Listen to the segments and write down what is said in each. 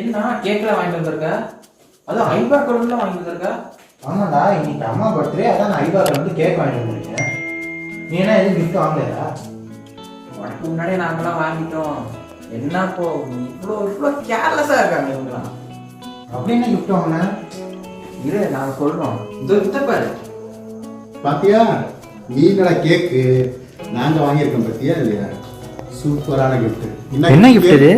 என்ன கேக்லாம் வாங்கிட்டு வந்திருக்க? அதுவும் ஐபா கலர்ல வாங்கிட்டு வந்திருக்க? ஆமாடா, இன்னைக்கு அம்மா பர்த்டே, அதான் நான் ஐபா கலர்ல கேக் வாங்கிட்டு வந்திருக்கேன். நீ என்ன எதுவும் கிஃப்ட் வாங்கலையா? உனக்கு முன்னாடியே நாங்களாம் வாங்கிட்டோம். என்ன இப்போ இவ்வளோ கேர்லெஸ்ஸாக இருக்காங்க இவங்களாம். அப்படி என்ன கிஃப்ட் வாங்கின? இரு நாங்கள் சொல்கிறோம். இந்த பாரு பாத்தியா, நீங்களா கேக்கு நாங்க வாங்கியிருக்கோம் பத்தியா இல்லையா? சூப்பரான கிஃப்ட். என்ன gift இது?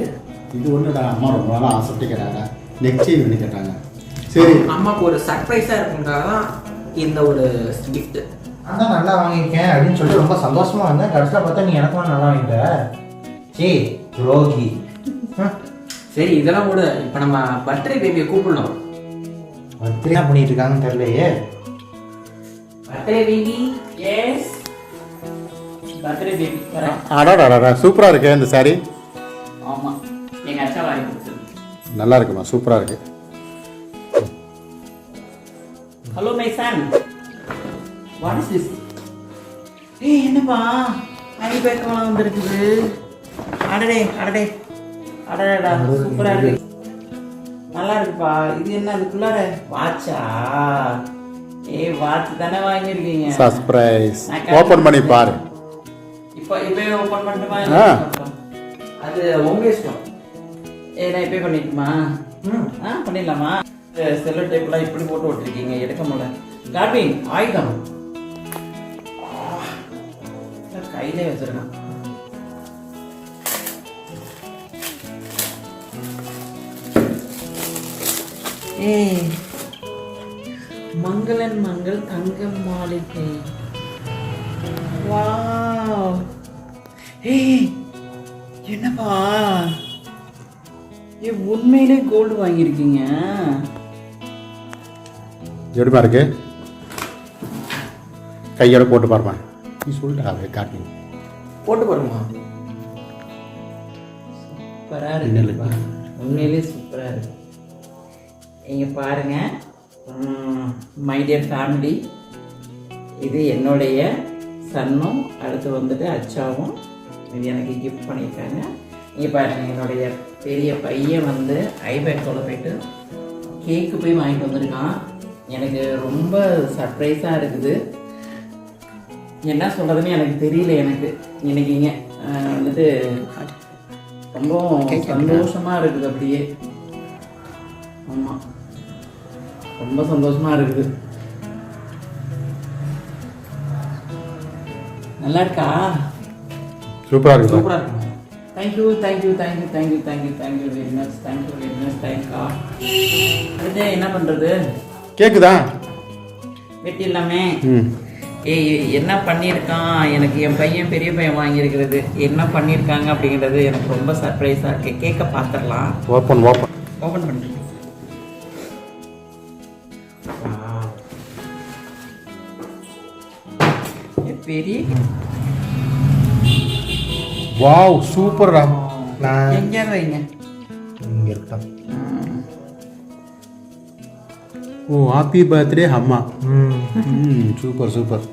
இது ஒண்ணுடா, அம்மா ரொம்ப நாளா ஆசைப்பட்டு கேட்டாங்க. நெக் செயின் பண்ணி கேட்டாங்க. சரி, அம்மாவுக்கு ஒரு சர்ப்ரைஸாக இருக்குங்காக தான் இந்த ஒரு கிஃப்ட். அதான் நல்லா வாங்கியிருக்கேன் அப்படின்னு சொல்லிட்டு ரொம்ப சந்தோஷமா இருந்தேன். கடைசியில் பார்த்தா நீ எனக்கும் நல்லா வாங்கிட்ட. சே துரோகி. சரி இதெல்லாம் விட இப்போ நம்ம பர்த்டே பேபியை கூப்பிடணும். பர்த்டே என்ன பண்ணிட்டு இருக்காங்கன்னு தெரியலையே. Birthday baby yes birthday baby correct. அடாடா சூப்பரா இருக்கு இந்த சாரி. ஆமாம் எங்கள் அச்சா வாங்கி கொடுத்தது. நல்லா இருக்குமா, சூப்பரா இருக்கு. Hello my son, what is this? ஏய் என்னப்பா ஐ பேக்கெல்லாம் வந்துருக்குது. அடடே அடடே அடடா சூப்பராக இருக்கு, நல்லா இருக்குப்பா. இது என்ன அதுக்குள்ளார வாட்சா? ஏய் வாட்ச் தானே வாங்கியிருக்கீங்க. சர்ப்ரைஸ். ஓபன் பண்ணி பாரு. இப்போவே ஓப்பன் பண்ணட்டுமா? அது உங்க இஷ்டம். நான் இப்போயே பண்ணிட்டுமா? பண்ணிடலாமா? செல்லோ டேப்லாம் இப்படி போட்டு விட்டுருக்கீங்க, எடுக்க முடியல. கார்பின் ஆயுதம் கையிலே வச்சிருக்கான். ஏய் மங்களன் மங்கள் தங்க மாளிகை. வாவ். ஏய் என்னப்பா உண்மையிலே கோல்டு வாங்கியிருக்கீங்க? எப்படிமா இருக்கு? கையோட போட்டு பாருமா. நீ சொல்லிட்டா காட்டி போட்டு பாருமா. சூப்பரா இருக்கு, உண்மையிலே சூப்பரா இருக்கு. இங்க பாருங்க மை டியர் ஃபேமிலி, இது என்னுடைய சன்னும் அடுத்து வந்துட்டு அச்சாவும் இது எனக்கு கிஃப்ட் பண்ணியிருக்காங்க. இங்கே பாருங்க என்னுடைய பெரிய பையன் வந்து ஐபேக்கோட போயிட்டு கேக்கு போய் வாங்கிட்டு வந்திருக்கான். எனக்கு ரொம்ப சர்ப்ரைஸாக இருக்குது, என்ன சொல்கிறதுன்னு எனக்கு தெரியல. எனக்கு இன்னைக்குங்க வந்துட்டு ரொம்ப சந்தோஷமாக இருக்குது. அப்படியே ஆமாம் ரொம்ப சந்தோஷமாக இருக்குது. நல்லா இருக்கா? சூப்பரா இருக்கு. சூப்பராக இருக்கும். Thank you thank you thank you thank you thank you thank you very much. Thank you very much. Thank you. அடுத்து என்ன பண்ணுறது? கேக்குதா? வெட்டி எல்லாமே ஏய் என்ன பண்ணியிருக்கான் எனக்கு என் பையன், பெரிய பையன் வாங்கியிருக்கிறது என்ன பண்ணியிருக்காங்க அப்படிங்கிறது எனக்கு ரொம்ப சர்ப்ரைஸாக இருக்கு. கேக்கை பார்த்துடலாம். ஓப்பன் ஓப்பன் ஓப்பன் பண்ணுறேன். பெரிய வாவ் சூப்பர்டா. நான் எங்கேயாவது வைங்க. இங்கே இருக்கேன். ஓ ஹாப்பி பர்த்டே அம்மா. Super super.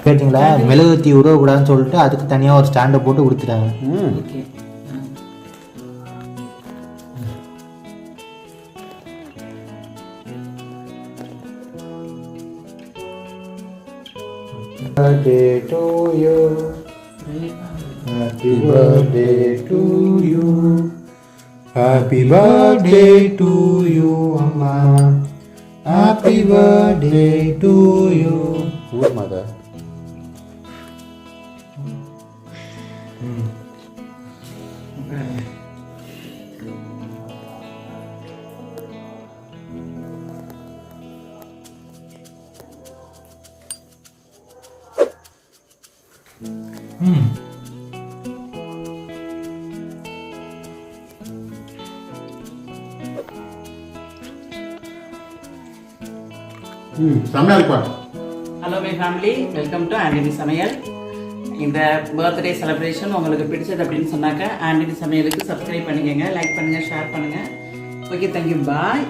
கேட்டிங்களா? மெழுகுவர்த்தி உருவக்கூடாதுன்னு சொல்லிட்டு அதுக்கு தனியாக ஒரு ஸ்டாண்டை போட்டு கொடுத்துட்டாங்க. Okay. Birthday to you. Happy birthday to you. Happy birthday to you அம்மா. Happy birthday to you. ஊர் மாதா. செம்மையா இருப்பா. Hello my family, welcome to Antony சமையல். இந்த பர்த்டே செலிப்ரேஷன் உங்களுக்கு பிடிச்சது அப்படின்னு சொன்னாக்க ஆண்டனி சமையலுக்கு சப்ஸ்கிரைப் பண்ணிக்கோங்க, லைக் பண்ணுங்கள், ஷேர் பண்ணுங்கள். ஓகே, தேங்க்யூ, பாய்.